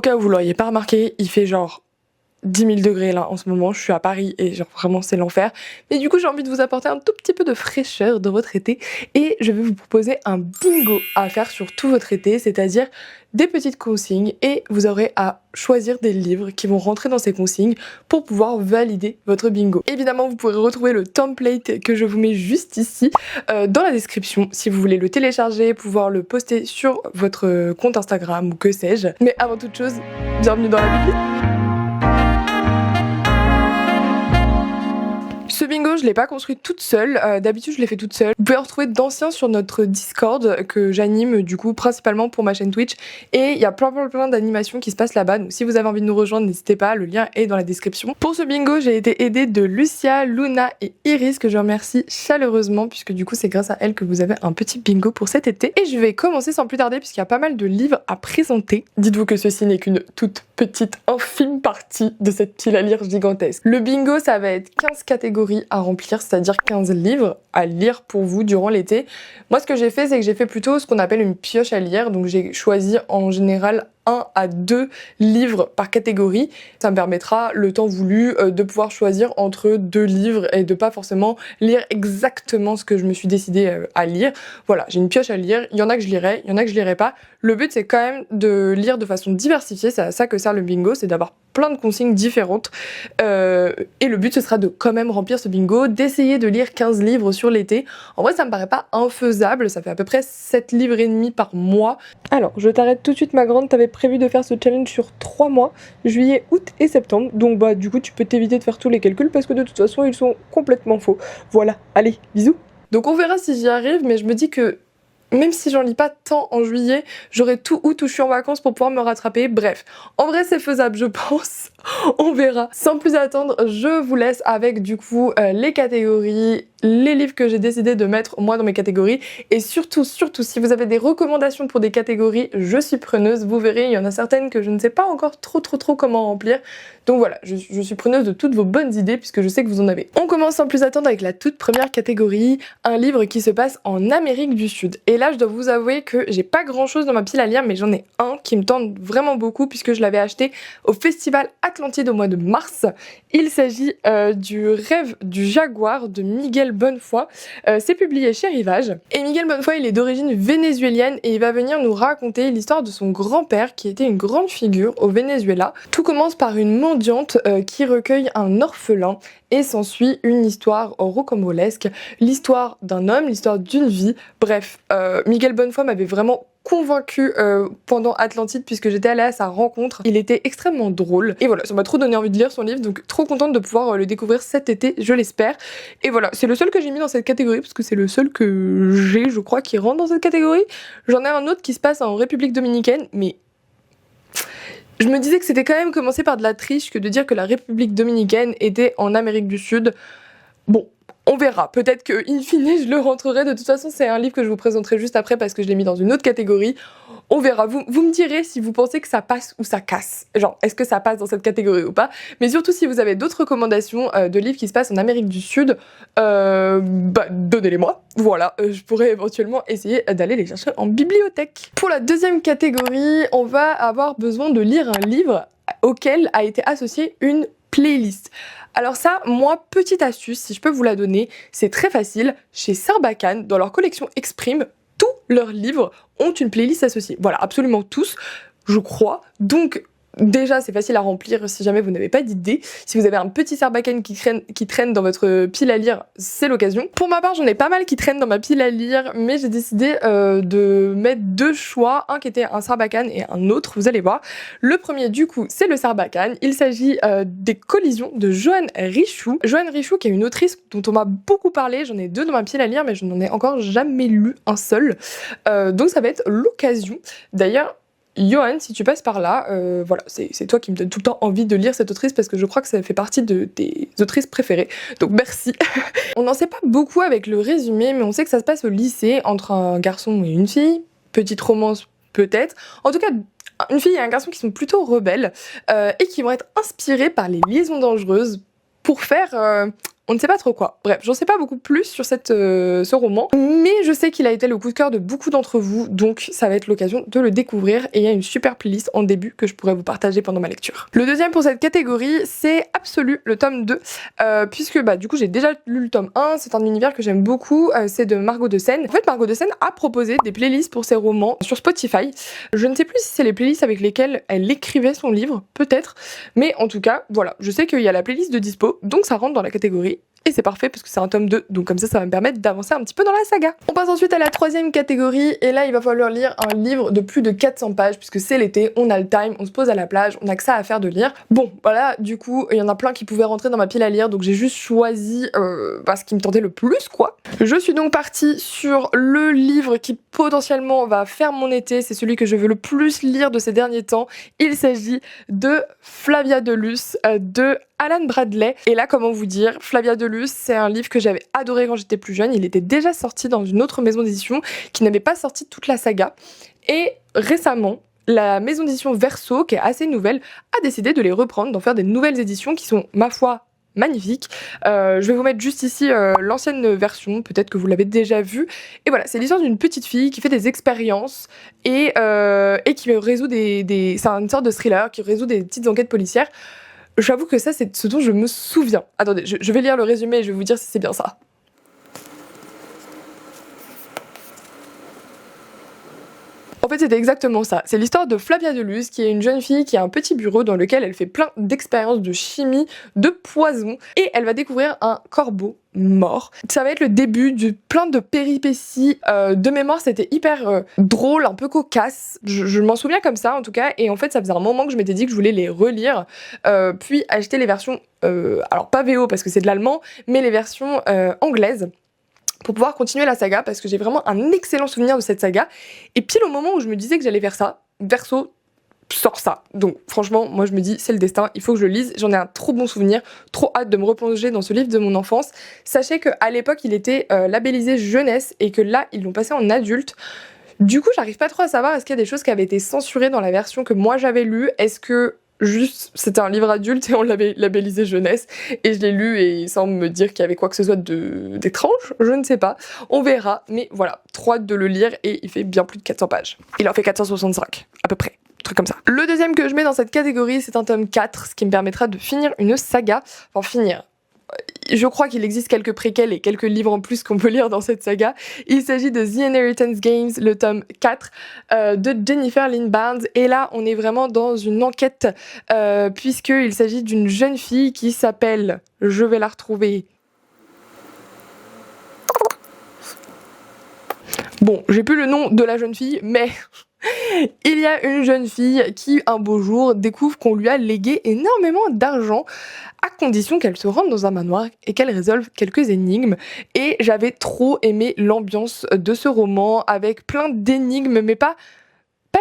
cas où vous l'auriez pas remarqué, il fait genre 10 000 degrés là en ce moment, je suis à Paris et genre vraiment c'est l'enfer. Mais du coup j'ai envie de vous apporter un tout petit peu de fraîcheur dans votre été et je vais vous proposer un bingo à faire sur tout votre été, c'est-à-dire des petites consignes et vous aurez à choisir des livres qui vont rentrer dans ces consignes pour pouvoir valider votre bingo. Évidemment vous pourrez retrouver le template que je vous mets juste ici dans la description si vous voulez le télécharger, pouvoir le poster sur votre compte Instagram ou que sais-je. Mais avant toute chose, bienvenue dans la Bible. Ce bingo, je l'ai pas construit toute seule, d'habitude je l'ai fait toute seule. Vous pouvez retrouver d'anciens sur notre Discord que j'anime du coup principalement pour ma chaîne Twitch et il y a plein d'animations qui se passent là-bas, donc si vous avez envie de nous rejoindre n'hésitez pas, le lien est dans la description. Pour ce bingo j'ai été aidée de Lucia, Luna et Iris que je remercie chaleureusement puisque du coup c'est grâce à elles que vous avez un petit bingo pour cet été. Et je vais commencer sans plus tarder puisqu'il y a pas mal de livres à présenter. Dites-vous que ceci n'est qu'une toute petite infime partie de cette pile à lire gigantesque. Le bingo ça va être 15 catégories à remplir, c'est-à-dire 15 livres à lire pour vous durant l'été. Moi ce que j'ai fait c'est que j'ai fait plutôt ce qu'on appelle une pioche à lire, donc j'ai choisi en général 1 à 2 livres par catégorie. Ça me permettra le temps voulu de pouvoir choisir entre 2 livres et de pas forcément lire exactement ce que je me suis décidée à lire. Voilà, j'ai une pioche à lire, il y en a que je lirai, il y en a que je lirai pas. Le but c'est quand même de lire de façon diversifiée, c'est à ça que sert le bingo, c'est d'avoir plein de consignes différentes. Et le but ce sera de quand même remplir ce bingo, d'essayer de lire 15 livres sur l'été. En vrai ça me paraît pas infaisable, ça fait à peu près 7 livres et demi par mois. Alors, je t'arrête tout de suite ma grande, t'avais prévu de faire ce challenge sur 3 mois, juillet, août et septembre, donc bah du coup tu peux t'éviter de faire tous les calculs parce que de toute façon ils sont complètement faux. Voilà, allez, bisous. Donc on verra si j'y arrive, mais je me dis que même si j'en lis pas tant en juillet, j'aurai tout août où je suis en vacances pour pouvoir me rattraper. Bref, en vrai c'est faisable je pense, on verra. Sans plus attendre, je vous laisse avec du coup les catégories, les livres que j'ai décidé de mettre moi dans mes catégories et surtout si vous avez des recommandations pour des catégories, je suis preneuse. Vous verrez, il y en a certaines que je ne sais pas encore trop comment remplir. Donc voilà, je suis preneuse de toutes vos bonnes idées puisque je sais que vous en avez. On commence sans plus attendre avec la toute première catégorie, un livre qui se passe en Amérique du Sud. Et là, je dois vous avouer que j'ai pas grand chose dans ma pile à lire, mais j'en ai un qui me tente vraiment beaucoup puisque je l'avais acheté au Festival Atlantide au mois de mars. Il s'agit du Rêve du Jaguar de Miguel Bonnefoy. C'est publié chez Rivage. Et Miguel Bonnefoy, il est d'origine vénézuélienne et il va venir nous raconter l'histoire de son grand-père qui était une grande figure au Venezuela. Tout commence par une mendiante qui recueille un orphelin et s'ensuit une histoire rocambolesque, l'histoire d'un homme, l'histoire d'une vie. Bref, Miguel Bonnefoy m'avait vraiment convaincu pendant Atlantide puisque j'étais allée à sa rencontre. Il était extrêmement drôle et voilà, ça m'a trop donné envie de lire son livre, donc trop contente de pouvoir le découvrir cet été, je l'espère. Et voilà, c'est le seul que j'ai mis dans cette catégorie parce que c'est le seul que j'ai, je crois, qui rentre dans cette catégorie. J'en ai un autre qui se passe en République Dominicaine, mais je me disais que c'était quand même commencer par de la triche que de dire que la République Dominicaine était en Amérique du Sud. Bon, on verra. Peut-être que, in fine, je le rentrerai. De toute façon, c'est un livre que je vous présenterai juste après parce que je l'ai mis dans une autre catégorie. On verra. Vous me direz si vous pensez que ça passe ou ça casse. Genre, est-ce que ça passe dans cette catégorie ou pas? Mais surtout, si vous avez d'autres recommandations de livres qui se passent en Amérique du Sud, donnez-les-moi. Voilà, je pourrais éventuellement essayer d'aller les chercher en bibliothèque. Pour la deuxième catégorie, on va avoir besoin de lire un livre auquel a été associée une playlist. Alors ça, moi, petite astuce, si je peux vous la donner, c'est très facile. Chez Sarbacane, dans leur collection Exprime, tous leurs livres ont une playlist associée. Voilà, absolument tous, je crois. Donc déjà, c'est facile à remplir si jamais vous n'avez pas d'idée. Si vous avez un petit Sarbacane qui traîne dans votre pile à lire, c'est l'occasion. Pour ma part, j'en ai pas mal qui traînent dans ma pile à lire, mais j'ai décidé de mettre 2 choix, un qui était un Sarbacane et un autre, vous allez voir. Le premier, du coup, c'est le Sarbacane. Il s'agit des Collisions de Joanne Richoux. Joanne Richoux, qui est une autrice dont on m'a beaucoup parlé. J'en ai 2 dans ma pile à lire, mais je n'en ai encore jamais lu un seul. Donc ça va être l'occasion. D'ailleurs, Johan, si tu passes par là, voilà, c'est toi qui me donne tout le temps envie de lire cette autrice parce que je crois que ça fait partie de tes autrices préférées. Donc merci. On n'en sait pas beaucoup avec le résumé, mais on sait que ça se passe au lycée entre un garçon et une fille. Petite romance peut-être. En tout cas, une fille et un garçon qui sont plutôt rebelles et qui vont être inspirés par les liaisons dangereuses pour faire on ne sait pas trop quoi. Bref, j'en sais pas beaucoup plus sur ce roman, mais je sais qu'il a été le coup de cœur de beaucoup d'entre vous, donc ça va être l'occasion de le découvrir et il y a une super playlist en début que je pourrais vous partager pendant ma lecture. Le deuxième pour cette catégorie, c'est Absolu, le tome 2, puisque du coup j'ai déjà lu le tome 1, c'est un univers que j'aime beaucoup, c'est de Margot de Seine. En fait, Margot de Seine a proposé des playlists pour ses romans sur Spotify. Je ne sais plus si c'est les playlists avec lesquelles elle écrivait son livre, peut-être, mais en tout cas, voilà, je sais qu'il y a la playlist de dispo, donc ça rentre dans la catégorie. Et c'est parfait parce que c'est un tome 2, donc comme ça va me permettre d'avancer un petit peu dans la saga. On passe ensuite à la troisième catégorie, et là il va falloir lire un livre de plus de 400 pages, puisque c'est l'été, on a le time, on se pose à la plage, on a que ça à faire de lire. Bon, voilà, du coup, il y en a plein qui pouvaient rentrer dans ma pile à lire, donc j'ai juste choisi ce qui me tentait le plus, quoi. Je suis donc partie sur le livre qui potentiellement va faire mon été, c'est celui que je veux le plus lire de ces derniers temps. Il s'agit de Flavia de Luce, de Alan Bradley. Et là, comment vous dire, Flavia de Luce, c'est un livre que j'avais adoré quand j'étais plus jeune. Il était déjà sorti dans une autre maison d'édition qui n'avait pas sorti toute la saga. Et récemment, la maison d'édition Verso, qui est assez nouvelle, a décidé de les reprendre, d'en faire des nouvelles éditions qui sont, ma foi, magnifiques. Je vais vous mettre juste ici l'ancienne version, peut-être que vous l'avez déjà vue. Et voilà, c'est l'histoire d'une petite fille qui fait des expériences et qui résout c'est une sorte de thriller qui résout des petites enquêtes policières. J'avoue que ça, c'est ce dont je me souviens. Attendez, je vais lire le résumé et je vais vous dire si c'est bien ça. En fait, c'était exactement ça. C'est l'histoire de Flavia de Luce, qui est une jeune fille qui a un petit bureau dans lequel elle fait plein d'expériences de chimie, de poison, et elle va découvrir un corbeau mort. Ça va être le début de plein de péripéties. De mémoire, c'était hyper drôle, un peu cocasse. Je m'en souviens comme ça, en tout cas. Et en fait, ça faisait un moment que je m'étais dit que je voulais les relire, puis acheter les versions, alors pas VO parce que c'est de l'allemand, mais les versions anglaises, pour pouvoir continuer la saga, parce que j'ai vraiment un excellent souvenir de cette saga. Et pile au moment où je me disais que j'allais faire ça, Verso sort ça. Donc franchement, moi je me dis, c'est le destin, il faut que je le lise. J'en ai un trop bon souvenir, trop hâte de me replonger dans ce livre de mon enfance. Sachez qu'à l'époque, il était labellisé jeunesse, et que là, ils l'ont passé en adulte. Du coup, j'arrive pas trop à savoir, est-ce qu'il y a des choses qui avaient été censurées dans la version que moi j'avais lue? Est-ce que juste c'était un livre adulte et on l'avait labellisé jeunesse et je l'ai lu et sans me dire qu'il y avait quoi que ce soit d'étrange, je ne sais pas, on verra, mais voilà, trop hâte de le lire et il fait bien plus de 400 pages. Il en fait 465 à peu près, truc comme ça. Le deuxième que je mets dans cette catégorie, c'est un tome 4, ce qui me permettra de finir une saga, enfin finir. Je crois qu'il existe quelques préquels et quelques livres en plus qu'on peut lire dans cette saga. Il s'agit de The Inheritance Games, le tome 4, de Jennifer Lynn Barnes. Et là, on est vraiment dans une enquête, puisqu'il s'agit d'une jeune fille qui s'appelle, je vais la retrouver. Bon, j'ai plus le nom de la jeune fille, mais il y a une jeune fille qui, un beau jour, découvre qu'on lui a légué énormément d'argent à condition qu'elle se rende dans un manoir et qu'elle résolve quelques énigmes. Et j'avais trop aimé l'ambiance de ce roman avec plein d'énigmes, mais pas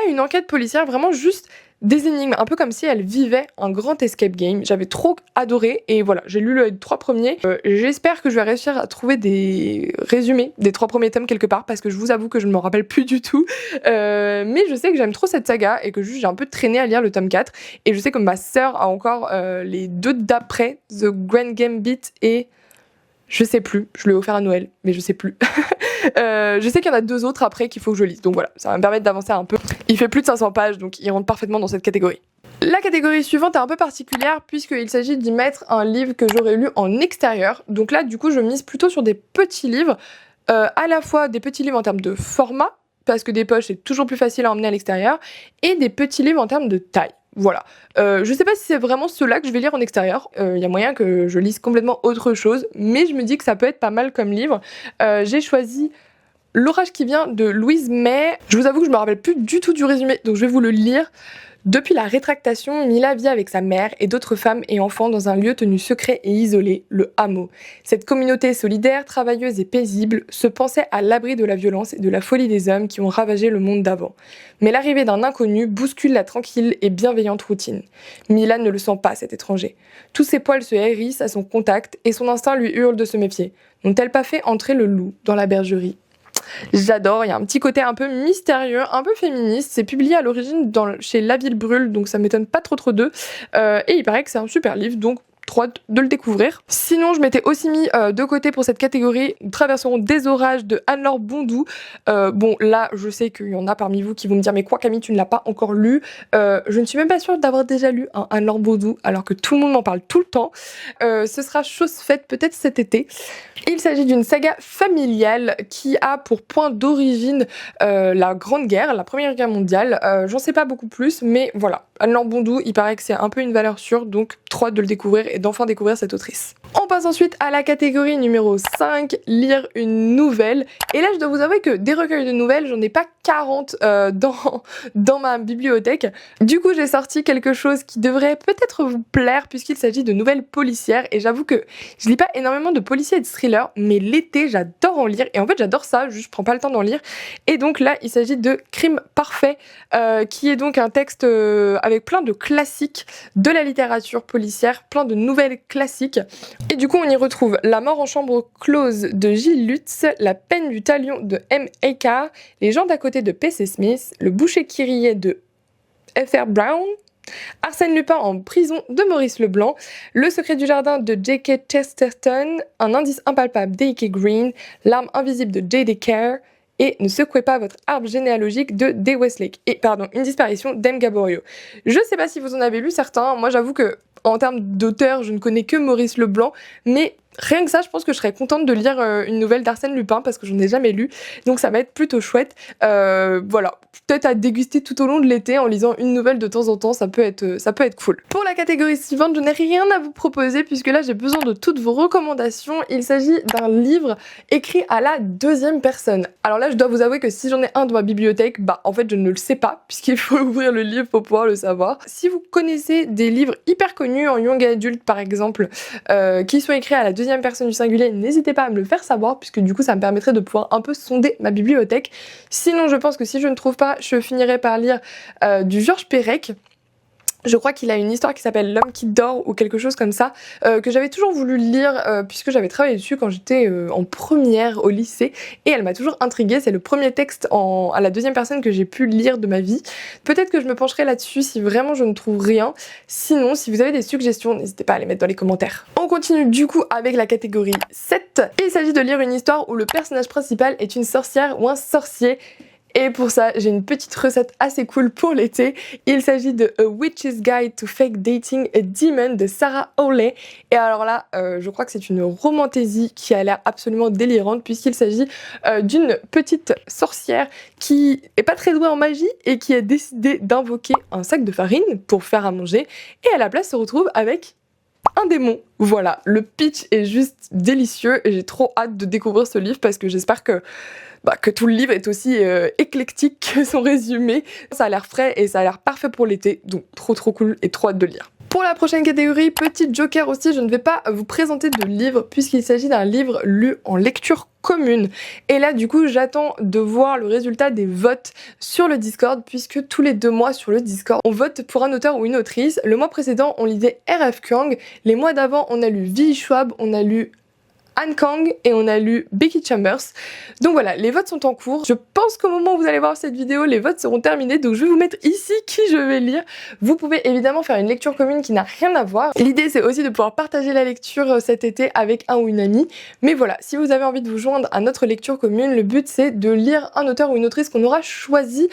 une enquête policière, vraiment juste des énigmes, un peu comme si elle vivait un grand escape game. J'avais trop adoré et voilà, j'ai lu les 3 premiers. J'espère que je vais réussir à trouver des résumés des 3 premiers tomes quelque part parce que je vous avoue que je ne m'en rappelle plus du tout. Mais je sais que j'aime trop cette saga et que juste j'ai un peu traîné à lire le tome 4 et je sais que ma sœur a encore les 2 d'après, The Grand Gambit et je sais plus, je l'ai offert à Noël, mais je sais plus. Je sais qu'il y en a 2 autres après qu'il faut que je lise, donc voilà, ça va me permettre d'avancer un peu. Il fait plus de 500 pages, donc il rentre parfaitement dans cette catégorie. La catégorie suivante est un peu particulière puisqu'il s'agit d'y mettre un livre que j'aurais lu en extérieur. Donc là, du coup, je mise plutôt sur des petits livres, à la fois des petits livres en termes de format, parce que des poches c'est toujours plus facile à emmener à l'extérieur, et des petits livres en termes de taille. Voilà. Je sais pas si c'est vraiment ceux-là que je vais lire en extérieur. Il y a moyen que je lise complètement autre chose, mais je me dis que ça peut être pas mal comme livre. J'ai choisi L'orage qui vient de Louise May. Je vous avoue que je me rappelle plus du tout du résumé, donc je vais vous le lire. Depuis la rétractation, Mila vit avec sa mère et d'autres femmes et enfants dans un lieu tenu secret et isolé, le hameau. Cette communauté solidaire, travailleuse et paisible se pensait à l'abri de la violence et de la folie des hommes qui ont ravagé le monde d'avant. Mais l'arrivée d'un inconnu bouscule la tranquille et bienveillante routine. Mila ne le sent pas, cet étranger. Tous ses poils se hérissent à son contact et son instinct lui hurle de se méfier. N'ont-elles pas fait entrer le loup dans la bergerie ? J'adore, il y a un petit côté un peu mystérieux, un peu féministe. C'est publié à l'origine chez La Ville Brûle, donc ça m'étonne pas trop d'eux. Et il paraît que c'est un super livre, donc trop hâte de le découvrir. Sinon, je m'étais aussi mis de côté pour cette catégorie Nous traverserons des orages de Anne-Laure Bondou. Bon, là, je sais qu'il y en a parmi vous qui vont me dire mais quoi Camille, tu ne l'as pas encore lu. Je ne suis même pas sûre d'avoir déjà lu un Anne-Laure Bondou alors que tout le monde m'en parle tout le temps. Ce sera chose faite peut-être cet été. Il s'agit d'une saga familiale qui a pour point d'origine la Grande Guerre, la Première Guerre mondiale. J'en sais pas beaucoup plus, mais voilà. Anne-Laure Bondou, il paraît que c'est un peu une valeur sûre, donc trop hâte de le découvrir et d'enfin découvrir cette autrice. On passe ensuite à la catégorie numéro 5, lire une nouvelle. Et là, je dois vous avouer que des recueils de nouvelles, j'en ai pas 40 dans ma bibliothèque. Du coup, j'ai sorti quelque chose qui devrait peut-être vous plaire puisqu'il s'agit de nouvelles policières. Et j'avoue que je lis pas énormément de policiers et de thrillers, mais l'été, j'adore en lire. Et en fait, j'adore ça, juste je prends pas le temps d'en lire. Et donc là, il s'agit de Crime Parfait, qui est donc un texte avec plein de classiques de la littérature policière, plein de nouvelles classiques. Et du coup, on y retrouve La mort en chambre close de Gilles Lutz, La peine du talion de M. Eka, Les gens d'à côté de P.C. Smith, Le boucher qui riait de F.R. Brown, Arsène Lupin en prison de Maurice Leblanc, Le secret du jardin de J.K. Chesterton, Un indice impalpable d'E.K. Green, L'arme invisible de J.D. Kerr et Ne secouez pas votre arbre généalogique de D. Westlake. Et pardon, Une disparition d'M. Gaborio. Je sais pas si vous en avez lu certains, moi j'avoue que en termes d'auteur, je ne connais que Maurice Leblanc, mais rien que ça, je pense que je serais contente de lire une nouvelle d'Arsène Lupin parce que je n'en ai jamais lu, donc ça va être plutôt chouette. Voilà, peut-être à déguster tout au long de l'été en lisant une nouvelle de temps en temps, ça peut être cool. Pour la catégorie suivante, je n'ai rien à vous proposer puisque là j'ai besoin de toutes vos recommandations. Il s'agit d'un livre écrit à la deuxième personne. Alors là, je dois vous avouer que si j'en ai un dans ma bibliothèque, bah en fait je ne le sais pas puisqu'il faut ouvrir le livre pour pouvoir le savoir. Si vous connaissez des livres hyper connus en young adult par exemple, qui sont écrits à la deuxième personne du singulier, n'hésitez pas à me le faire savoir puisque du coup ça me permettrait de pouvoir un peu sonder ma bibliothèque. Sinon je pense que si je ne trouve pas, je finirai par lire du Georges Perec. Je crois qu'il a une histoire qui s'appelle L'homme qui dort ou quelque chose comme ça, que j'avais toujours voulu lire puisque j'avais travaillé dessus quand j'étais en première au lycée et elle m'a toujours intriguée. C'est le premier texte à la deuxième personne que j'ai pu lire de ma vie. Peut-être que je me pencherai là-dessus si vraiment je ne trouve rien. Sinon, si vous avez des suggestions, n'hésitez pas à les mettre dans les commentaires. On continue du coup avec la catégorie 7. Il s'agit de lire une histoire où le personnage principal est une sorcière ou un sorcier. Et pour ça, j'ai une petite recette assez cool pour l'été. Il s'agit de A Witch's Guide to Fake Dating a Demon de Sarah Hawley. Et alors là, je crois que c'est une romantaisie qui a l'air absolument délirante puisqu'il s'agit d'une petite sorcière qui est pas très douée en magie et qui a décidé d'invoquer un sac de farine pour faire à manger. Et à la place se retrouve avec un démon. Voilà, le pitch est juste délicieux et j'ai trop hâte de découvrir ce livre parce que j'espère que tout le livre est aussi éclectique que son résumé. Ça a l'air frais et ça a l'air parfait pour l'été, donc trop cool et trop hâte de lire. Pour la prochaine catégorie, petit joker aussi, je ne vais pas vous présenter de livre puisqu'il s'agit d'un livre lu en lecture commune. Et là, du coup, j'attends de voir le résultat des votes sur le Discord puisque tous les 2 mois sur le Discord, on vote pour un auteur ou une autrice. Le mois précédent, on lisait R.F. Kuang. Les mois d'avant, on a lu V. Schwab, on a lu Anne Kang et on a lu Becky Chambers. Donc voilà, les votes sont en cours. Je pense qu'au moment où vous allez voir cette vidéo, les votes seront terminés. Donc je vais vous mettre ici qui je vais lire. Vous pouvez évidemment faire une lecture commune qui n'a rien à voir. L'idée c'est aussi de pouvoir partager la lecture cet été avec un ou une amie. Mais voilà, si vous avez envie de vous joindre à notre lecture commune, le but c'est de lire un auteur ou une autrice qu'on aura choisi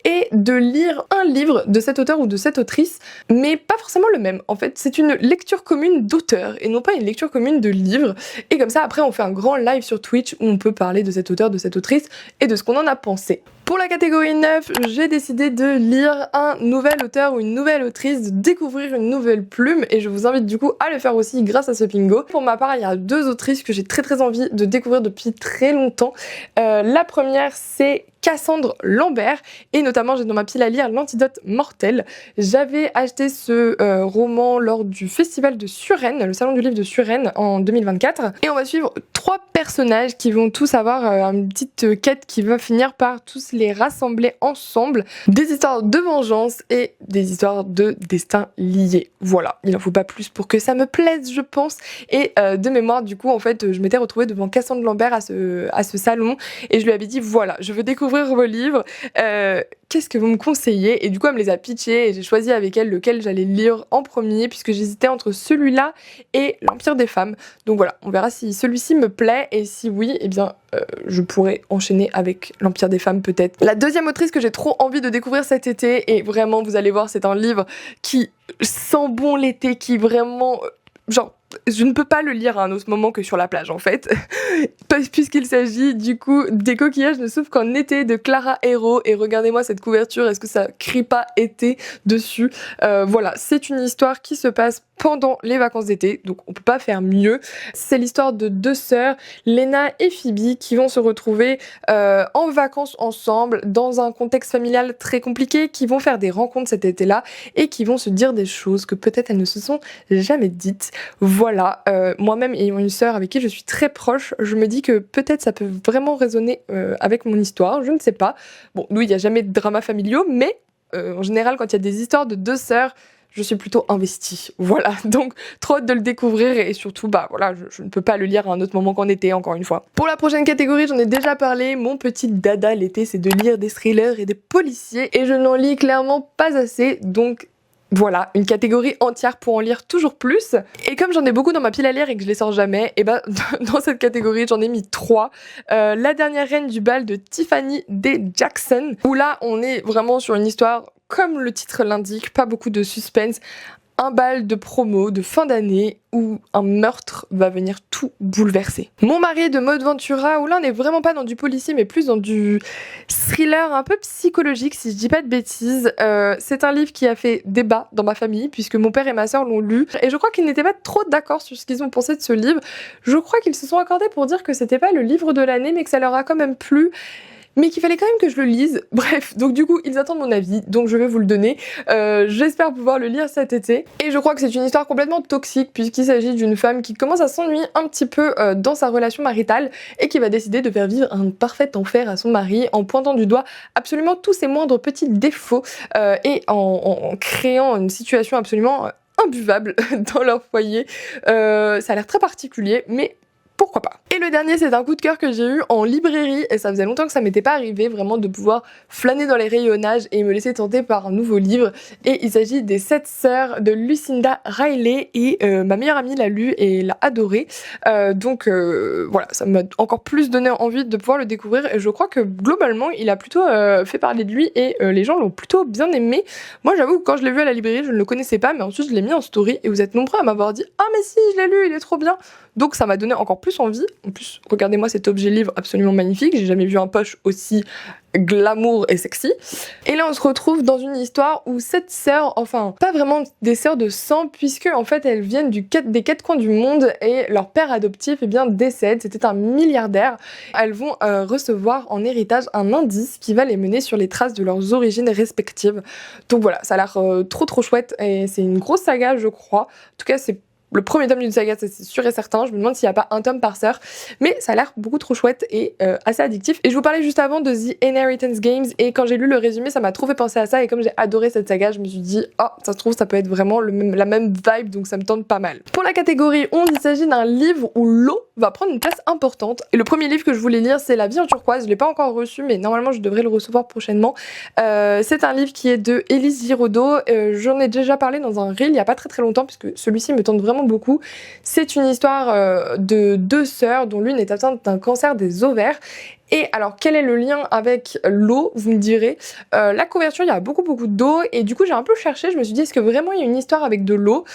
et de lire un livre de cet auteur ou de cette autrice, mais pas forcément le même. En fait, c'est une lecture commune d'auteur et non pas une lecture commune de livre. Et comme ça, après, on fait un grand live sur Twitch où on peut parler de cet auteur, de cette autrice et de ce qu'on en a pensé. Pour la catégorie 9, j'ai décidé de lire un nouvel auteur ou une nouvelle autrice, de découvrir une nouvelle plume et je vous invite du coup à le faire aussi grâce à ce bingo. Pour ma part, il y a 2 autrices que j'ai très envie de découvrir depuis très longtemps. La première, c'est Cassandre Lambert et notamment j'ai dans ma pile à lire L'Antidote Mortel. J'avais acheté ce roman lors du festival de Suresnes, le salon du livre de Suresnes en 2024 et on va suivre 3 personnages qui vont tous avoir une petite quête qui va finir par tous les rassembler ensemble. Des histoires de vengeance et des histoires de destin liés. Voilà, il en faut pas plus pour que ça me plaise je pense. Et de mémoire du coup en fait je m'étais retrouvée devant Cassandre Lambert à ce salon et je lui avais dit voilà je veux découvrir vos livres. qu'est-ce que vous me conseillez? Et du coup, elle me les a pitchés et j'ai choisi avec elle lequel j'allais lire en premier puisque j'hésitais entre celui-là et l'Empire des femmes. Donc voilà, on verra si celui-ci me plaît et si oui, eh bien je pourrais enchaîner avec l'Empire des femmes peut-être. La deuxième autrice que j'ai trop envie de découvrir cet été, et vraiment vous allez voir, c'est un livre qui sent bon l'été, qui vraiment... genre, je ne peux pas le lire à un autre moment que sur la plage en fait, puisqu'il s'agit du coup des coquillages ne s'ouvrent qu'en été de Clara Hero, et regardez-moi cette couverture, est-ce que ça crie pas été dessus? Voilà, c'est une histoire qui se passe pendant les vacances d'été, donc on peut pas faire mieux. C'est l'histoire de deux sœurs, Lena et Phoebe, qui vont se retrouver en vacances ensemble dans un contexte familial très compliqué, qui vont faire des rencontres cet été-là et qui vont se dire des choses que peut-être elles ne se sont jamais dites. Voilà, moi-même ayant une sœur avec qui je suis très proche, je me dis que peut-être ça peut vraiment résonner avec mon histoire, je ne sais pas. Bon, nous il n'y a jamais de dramas familiaux, mais en général quand il y a des histoires de deux sœurs, je suis plutôt investie. Voilà, donc trop hâte de le découvrir et surtout, bah voilà, je ne peux pas le lire à un autre moment qu'en été, encore une fois. Pour la prochaine catégorie, j'en ai déjà parlé, mon petit dada l'été, c'est de lire des thrillers et des policiers et je n'en lis clairement pas assez, donc voilà, une catégorie entière pour en lire toujours plus. Et comme j'en ai beaucoup dans ma pile à lire et que je les sors jamais, et ben dans cette catégorie j'en ai mis 3. La dernière reine du bal de Tiffany D. Jackson, où là on est vraiment sur une histoire comme le titre l'indique, pas beaucoup de suspense. Un bal de promo de fin d'année où un meurtre va venir tout bouleverser. Mon mari de Maud Ventura, où là on n'est vraiment pas dans du policier mais plus dans du thriller un peu psychologique si je dis pas de bêtises. C'est un livre qui a fait débat dans ma famille puisque mon père et ma sœur l'ont lu et je crois qu'ils n'étaient pas trop d'accord sur ce qu'ils ont pensé de ce livre. Je crois qu'ils se sont accordés pour dire que c'était pas le livre de l'année mais que ça leur a quand même plu, mais qu'il fallait quand même que je le lise. Bref, donc du coup, ils attendent mon avis, donc je vais vous le donner. J'espère pouvoir le lire cet été. Et je crois que c'est une histoire complètement toxique, puisqu'il s'agit d'une femme qui commence à s'ennuyer un petit peu dans sa relation maritale, et qui va décider de faire vivre un parfait enfer à son mari, en pointant du doigt absolument tous ses moindres petits défauts, et en créant une situation absolument imbuvable dans leur foyer. Ça a l'air très particulier, mais pourquoi pas. Et le dernier, c'est un coup de cœur que j'ai eu en librairie et ça faisait longtemps que ça m'était pas arrivé vraiment de pouvoir flâner dans les rayonnages et me laisser tenter par un nouveau livre. Et il s'agit des 7 sœurs de Lucinda Riley et ma meilleure amie l'a lu et l'a adoré. Donc voilà, ça m'a encore plus donné envie de pouvoir le découvrir et je crois que globalement il a plutôt fait parler de lui et les gens l'ont plutôt bien aimé. Moi j'avoue que quand je l'ai vu à la librairie je ne le connaissais pas mais ensuite je l'ai mis en story et vous êtes nombreux à m'avoir dit « Ah mais si, je l'ai lu, il est trop bien !» Donc ça m'a donné encore plus envie. En plus, regardez-moi cet objet livre absolument magnifique. J'ai jamais vu un poche aussi glamour et sexy. Et là, on se retrouve dans une histoire où cette sœurs, enfin, pas vraiment des sœurs de sang, puisque en fait, elles viennent des 4 coins du monde et leur père adoptif, eh bien, décède. C'était un milliardaire. Elles vont recevoir en héritage un indice qui va les mener sur les traces de leurs origines respectives. Donc voilà, ça a l'air trop chouette et c'est une grosse saga, je crois. En tout cas, c'est le premier tome d'une saga, ça c'est sûr et certain. Je me demande s'il n'y a pas un tome par sœur. Mais ça a l'air beaucoup trop chouette et assez addictif. Et je vous parlais juste avant de The Inheritance Games. Et quand j'ai lu le résumé, ça m'a trop fait penser à ça. Et comme j'ai adoré cette saga, je me suis dit, oh, ça se trouve, ça peut être vraiment la même vibe. Donc ça me tente pas mal. Pour la catégorie 11, il s'agit d'un livre où l'eau va prendre une place importante. Et le premier livre que je voulais lire, c'est La vie en turquoise. Je l'ai pas encore reçu, mais normalement, je devrais le recevoir prochainement. C'est un livre qui est de Élise Giraudot. J'en ai déjà parlé dans un reel il y a pas très longtemps, puisque celui-ci me tente vraiment beaucoup. C'est une histoire de 2 sœurs dont l'une est atteinte d'un cancer des ovaires. Et alors quel est le lien avec l'eau, vous me direz. La couverture, il y a beaucoup d'eau et du coup j'ai un peu cherché, je me suis dit est-ce que vraiment il y a une histoire avec de l'eau?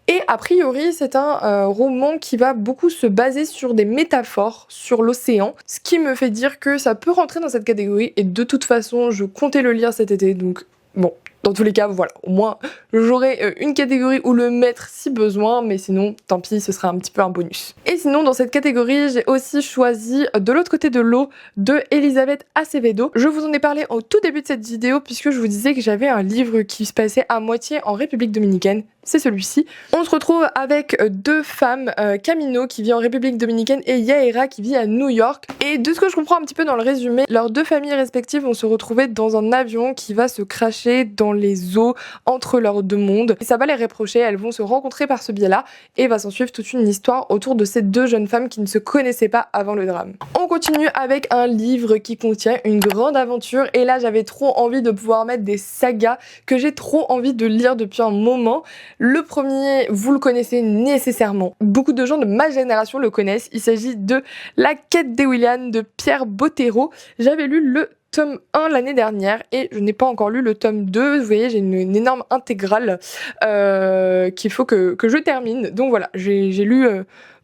Et a priori, c'est un roman qui va beaucoup se baser sur des métaphores sur l'océan, ce qui me fait dire que ça peut rentrer dans cette catégorie et de toute façon, je comptais le lire cet été, donc bon. Dans tous les cas, voilà, au moins j'aurai une catégorie où le mettre si besoin, mais sinon, tant pis, ce sera un petit peu un bonus. Et sinon, dans cette catégorie, j'ai aussi choisi De l'autre côté de l'eau de Elisabeth Acevedo. Je vous en ai parlé au tout début de cette vidéo puisque je vous disais que j'avais un livre qui se passait à moitié en République Dominicaine. C'est celui-ci. On se retrouve avec 2 femmes, Camino qui vit en République Dominicaine et Yaera qui vit à New York. Et de ce que je comprends un petit peu dans le résumé, leurs 2 familles respectives vont se retrouver dans un avion qui va se crasher dans les eaux entre leurs deux mondes. Et ça va les rapprocher, elles vont se rencontrer par ce biais-là et va s'en suivre toute une histoire autour de ces deux jeunes femmes qui ne se connaissaient pas avant le drame. On continue avec un livre qui contient une grande aventure et là j'avais trop envie de pouvoir mettre des sagas que j'ai trop envie de lire depuis un moment. Le premier, vous le connaissez nécessairement. Beaucoup de gens de ma génération le connaissent. Il s'agit de La quête d'Ewilian de Pierre Bottero. J'avais lu le tome 1 l'année dernière et je n'ai pas encore lu le tome 2. Vous voyez, j'ai une énorme intégrale qu'il faut que je termine. Donc voilà, j'ai lu...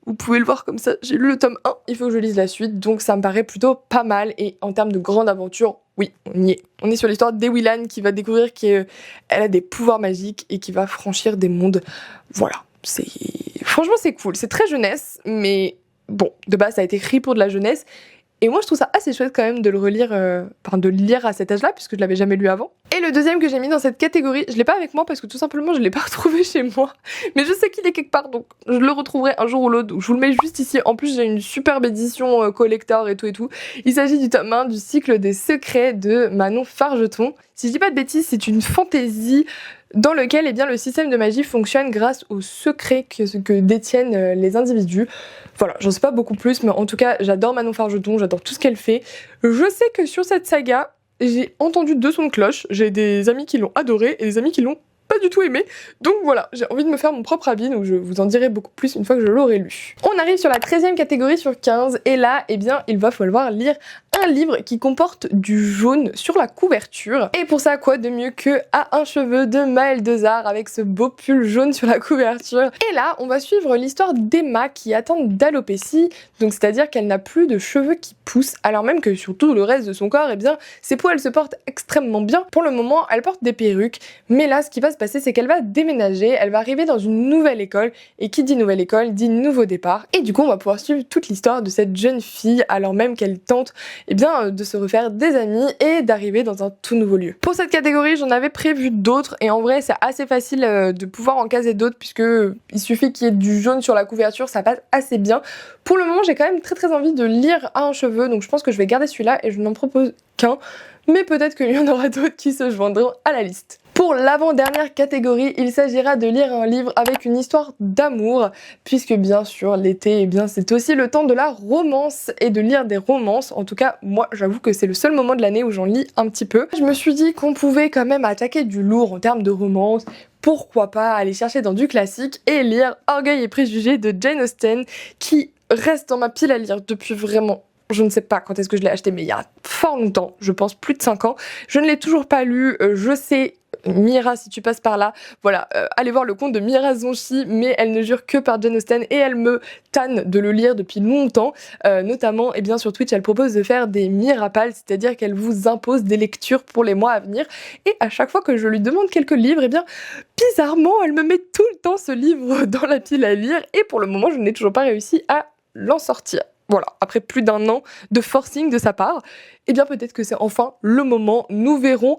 vous pouvez le voir comme ça, j'ai lu le tome 1, il faut que je lise la suite, donc ça me paraît plutôt pas mal. Et en termes de grande aventure, oui, on y est. On est sur l'histoire d'Ewilian qui va découvrir qu'elle a des pouvoirs magiques et qui va franchir des mondes. Voilà, franchement c'est cool, c'est très jeunesse, mais bon, de base ça a été écrit pour de la jeunesse. Et moi je trouve ça assez chouette quand même de le relire, de le lire à cet âge-là, puisque je l'avais jamais lu avant. Et le deuxième que j'ai mis dans cette catégorie, je l'ai pas avec moi parce que tout simplement je l'ai pas retrouvé chez moi. Mais je sais qu'il est quelque part, donc je le retrouverai un jour ou l'autre. Je vous le mets juste ici. En plus j'ai une superbe édition collector et tout et tout. Il s'agit du tome 1 du cycle des secrets de Manon Fargeton. Si je dis pas de bêtises, c'est une fantaisie dans lequel eh bien, le système de magie fonctionne grâce aux secrets que détiennent les individus. Voilà, j'en sais pas beaucoup plus, mais en tout cas, j'adore Manon Fargeton, j'adore tout ce qu'elle fait. Je sais que sur cette saga, j'ai entendu deux sons de cloche, j'ai des amis qui l'ont adoré et des amis qui l'ont pas du tout aimé. Donc voilà, j'ai envie de me faire mon propre avis, donc je vous en dirai beaucoup plus une fois que je l'aurai lu. On arrive sur la 13e catégorie sur 15, et là, eh bien, il va falloir lire un livre qui comporte du jaune sur la couverture. Et pour ça, quoi de mieux que À un cheveu de Maëlle Dezard avec ce beau pull jaune sur la couverture. Et là, on va suivre l'histoire d'Emma qui est atteinte d'alopécie, donc c'est-à-dire qu'elle n'a plus de cheveux qui poussent, alors même que sur tout le reste de son corps, eh bien, ses peaux, elles se portent extrêmement bien. Pour le moment, elle porte des perruques, mais là, ce qui va se passer, c'est qu'elle va déménager, elle va arriver dans une nouvelle école, et qui dit nouvelle école dit nouveau départ. Et du coup, on va pouvoir suivre toute l'histoire de cette jeune fille, alors même qu'elle tente eh bien, de se refaire des amis et d'arriver dans un tout nouveau lieu. Pour cette catégorie, j'en avais prévu d'autres, et en vrai, c'est assez facile de pouvoir en caser d'autres, puisque il suffit qu'il y ait du jaune sur la couverture, ça passe assez bien. Pour le moment, j'ai quand même très envie de lire À un cheveu, donc je pense que je vais garder celui-là, et je n'en propose qu'un, mais peut-être qu'il y en aura d'autres qui se joindront à la liste. Pour l'avant-dernière catégorie, il s'agira de lire un livre avec une histoire d'amour, puisque bien sûr l'été, eh bien c'est aussi le temps de la romance et de lire des romances. En tout cas, moi j'avoue que c'est le seul moment de l'année où j'en lis un petit peu. Je me suis dit qu'on pouvait quand même attaquer du lourd en termes de romance. Pourquoi pas aller chercher dans du classique et lire Orgueil et préjugés de Jane Austen, qui reste dans ma pile à lire depuis vraiment... Je ne sais pas quand est-ce que je l'ai acheté, mais il y a fort longtemps, je pense plus de 5 ans. Je ne l'ai toujours pas lu, je sais... Mira, si tu passes par là, voilà, allez voir le compte de Mira Zonchi, mais elle ne jure que par Jane Austen et elle me tanne de le lire depuis longtemps, notamment eh bien, sur Twitch elle propose de faire des mirapales, c'est-à-dire qu'elle vous impose des lectures pour les mois à venir, et à chaque fois que je lui demande quelques livres, eh bien bizarrement elle me met tout le temps ce livre dans la pile à lire, et pour le moment je n'ai toujours pas réussi à l'en sortir. Voilà, après plus d'un an de forcing de sa part, eh bien peut-être que c'est enfin le moment, nous verrons.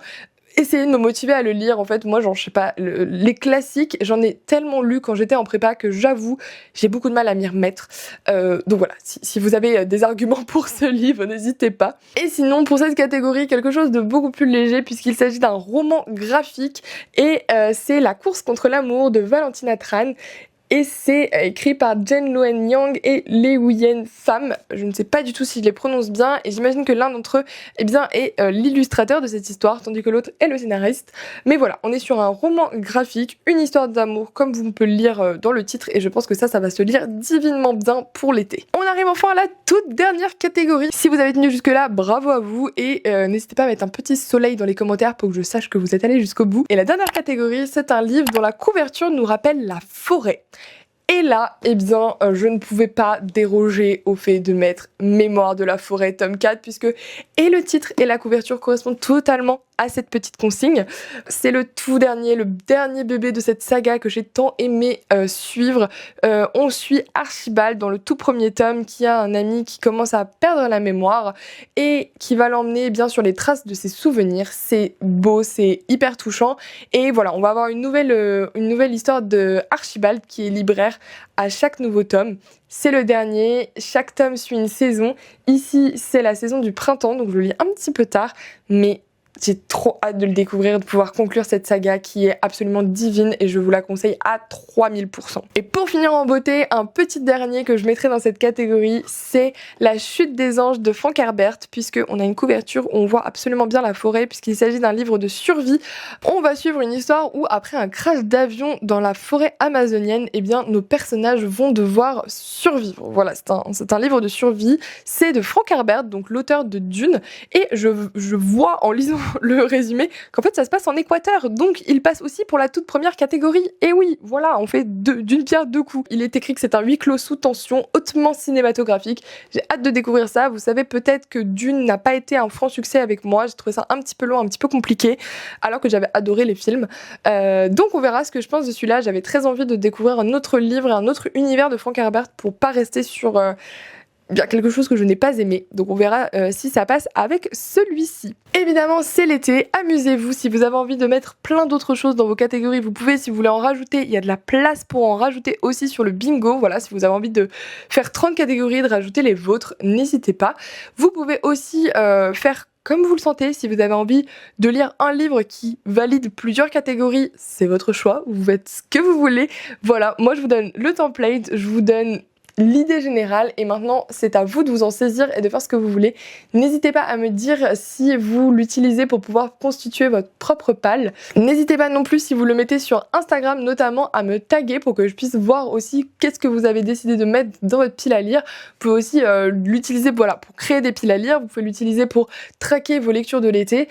Essayez de me motiver à le lire, en fait, moi genre je sais pas, les classiques, j'en ai tellement lu quand j'étais en prépa que j'avoue, j'ai beaucoup de mal à m'y remettre, donc voilà, si vous avez des arguments pour ce livre, n'hésitez pas. Et sinon, pour cette catégorie, quelque chose de beaucoup plus léger, puisqu'il s'agit d'un roman graphique, et c'est La course contre l'amour de Valentina Tran, et c'est écrit par Jen Loen Yang et Lee Woo-yen Pham. Je ne sais pas du tout si je les prononce bien, et j'imagine que l'un d'entre eux eh bien, est l'illustrateur de cette histoire, tandis que l'autre est le scénariste. Mais voilà, on est sur un roman graphique, une histoire d'amour, comme vous pouvez le lire dans le titre, et je pense que ça va se lire divinement bien pour l'été. On arrive enfin à la toute dernière catégorie. Si vous avez tenu jusque là, bravo à vous, et n'hésitez pas à mettre un petit soleil dans les commentaires pour que je sache que vous êtes allés jusqu'au bout. Et la dernière catégorie, c'est un livre dont la couverture nous rappelle la forêt. Et là, eh bien, je ne pouvais pas déroger au fait de mettre Mémoire de la forêt tome 4, puisque et le titre et la couverture correspondent totalement à cette petite consigne. C'est le dernier bébé de cette saga que j'ai tant aimé suivre. On suit Archibald dans le tout premier tome, qui a un ami qui commence à perdre la mémoire et qui va l'emmener bien sur les traces de ses souvenirs. C'est beau, c'est hyper touchant, et voilà, on va avoir une nouvelle histoire de Archibald qui est libraire à chaque nouveau tome. C'est le dernier, chaque tome suit une saison. Ici, c'est la saison du printemps, donc je le lis un petit peu tard, mais J'ai trop hâte de le découvrir, de pouvoir conclure cette saga qui est absolument divine et je vous la conseille à 3000%. Et pour finir en beauté, un petit dernier que je mettrai dans cette catégorie, c'est La Chute des Anges de Frank Herbert, puisqu'on a une couverture où on voit absolument bien la forêt, puisqu'il s'agit d'un livre de survie. On va suivre une histoire où, après un crash d'avion dans la forêt amazonienne, eh bien, nos personnages vont devoir survivre. Voilà, c'est un livre de survie. C'est de Frank Herbert, donc l'auteur de Dune, et je vois en lisant le résumé qu'en fait ça se passe en Équateur, donc il passe aussi pour la toute première catégorie. Et oui, voilà, on fait d'une pierre deux coups. Il est écrit que c'est un huis clos sous tension, hautement cinématographique. J'ai hâte de découvrir ça. Vous savez peut-être que Dune n'a pas été un franc succès avec moi, j'ai trouvé ça un petit peu long, un petit peu compliqué, alors que j'avais adoré les films. Donc on verra ce que je pense de celui-là. J'avais très envie de découvrir un autre livre et un autre univers de Frank Herbert pour pas rester sur bien quelque chose que je n'ai pas aimé, donc on verra si ça passe avec celui-ci. Évidemment c'est l'été, amusez-vous, si vous avez envie de mettre plein d'autres choses dans vos catégories, vous pouvez, si vous voulez en rajouter, il y a de la place pour en rajouter aussi sur le bingo, voilà, si vous avez envie de faire 30 catégories, de rajouter les vôtres, n'hésitez pas. Vous pouvez aussi faire comme vous le sentez, si vous avez envie de lire un livre qui valide plusieurs catégories, c'est votre choix, vous faites ce que vous voulez. Voilà, moi je vous donne le template, je vous donne l'idée générale et maintenant c'est à vous de vous en saisir et de faire ce que vous voulez. N'hésitez pas à me dire si vous l'utilisez pour pouvoir constituer votre propre palle. N'hésitez pas non plus, si vous le mettez sur Instagram notamment, à me taguer pour que je puisse voir aussi qu'est-ce que vous avez décidé de mettre dans votre pile à lire. Vous pouvez aussi l'utiliser pour créer des piles à lire, vous pouvez l'utiliser pour traquer vos lectures de l'été.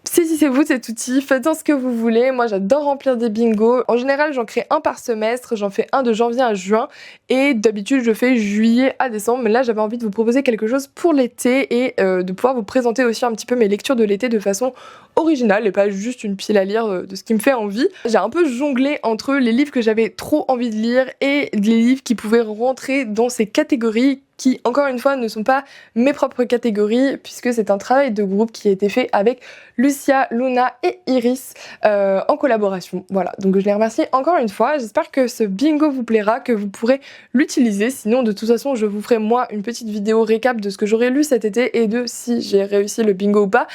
Saisissez-vous de cet outil, faites-en ce que vous voulez. Moi j'adore remplir des bingos. En général j'en crée un par semestre, j'en fais un de janvier à juin et d'habitude je fais juillet à décembre. Mais là j'avais envie de vous proposer quelque chose pour l'été et de pouvoir vous présenter aussi un petit peu mes lectures de l'été de façon originale et pas juste une pile à lire de ce qui me fait envie. J'ai un peu jonglé entre les livres que j'avais trop envie de lire et les livres qui pouvaient rentrer dans ces catégories qui, encore une fois, ne sont pas mes propres catégories, puisque c'est un travail de groupe qui a été fait avec Lucia, Luna et Iris en collaboration. Voilà, donc je les remercie encore une fois. J'espère que ce bingo vous plaira, que vous pourrez l'utiliser. Sinon, de toute façon, je vous ferai moi une petite vidéo récap de ce que j'aurais lu cet été et de si j'ai réussi le bingo ou pas.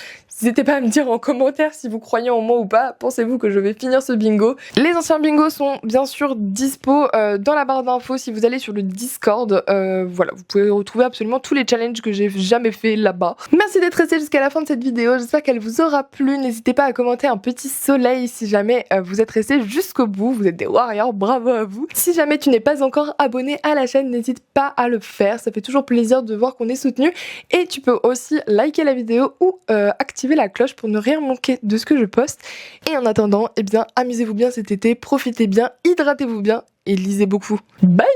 N'hésitez pas à me dire en commentaire si vous croyez en moi ou pas. Pensez-vous que je vais finir ce bingo? Les anciens bingos sont bien sûr dispo dans la barre d'infos si vous allez sur le Discord. Voilà, vous pouvez retrouver absolument tous les challenges que j'ai jamais fait là-bas. Merci d'être resté jusqu'à la fin de cette vidéo. J'espère qu'elle vous aura plu. N'hésitez pas à commenter un petit soleil si jamais vous êtes resté jusqu'au bout. Vous êtes des warriors, bravo à vous. Si jamais tu n'es pas encore abonné à la chaîne, n'hésite pas à le faire. Ça fait toujours plaisir de voir qu'on est soutenu. Et tu peux aussi liker la vidéo ou activer la cloche pour ne rien manquer de ce que je poste. Et en attendant, eh bien, amusez-vous bien cet été, profitez bien, hydratez-vous bien et lisez beaucoup. Bye!